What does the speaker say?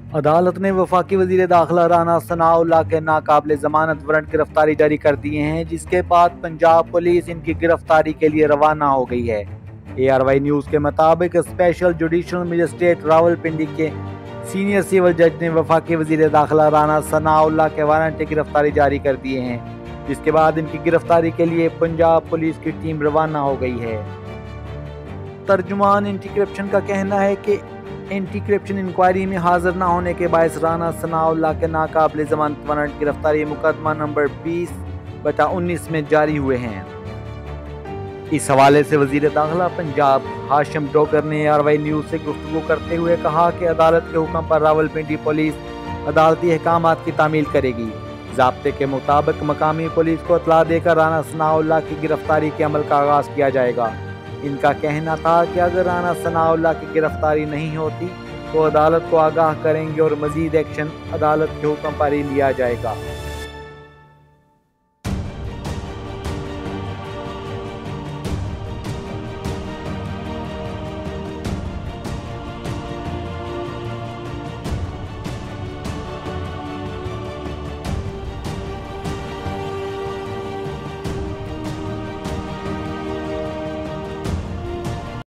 अदालत ने वफाकी वजीर दाखिला राना सनाउल्लाह के नाकाबिले जमानत वारंट गिरफ्तारी जारी कर दिए हैं, जिसके बाद पंजाब पुलिस इनकी गिरफ्तारी के लिए रवाना हो गई है। ARY न्यूज़ के मुताबिक स्पेशल जुडिशल मजिस्ट्रेट रावलपिंडी के सीनियर सिविल जज ने वफाकी वजीर दाखिला राना सनाउल्लाह के वारंट गिरफ्तारी जारी कर दिए हैं, जिसके बाद इनकी गिरफ्तारी के लिए पंजाब पुलिस की टीम रवाना हो गई है। तर्जुमान एंटी करप्शन का कहना है कि एंटी करप्शन इंक्वायरी में हाजिर न होने के बायस राना सनाउल्लाह के नाकाबिले जमानत वारंट गिरफ्तारी मुकदमा नंबर 20/19 में जारी हुए हैं। इस हवाले से वजीर दाखिला पंजाब हाशिम डोगर ने ARY न्यूज़ से गुफ्तगू करते हुए कहा कि अदालत के हुक्म पर रावलपिंडी पुलिस अदालती अहकामात की तामील करेगी। ज़ाब्ते के मुताबिक मकामी पुलिस को इत्तला देकर राना सनाउल्लाह की गिरफ्तारी के अमल का आगाज़ किया जाएगा। इनका कहना था कि अगर राना सनाउल्लाह की गिरफ्तारी नहीं होती तो अदालत को आगाह करेंगे और मजीद एक्शन अदालत के हुक्म पर ही लिया जाएगा।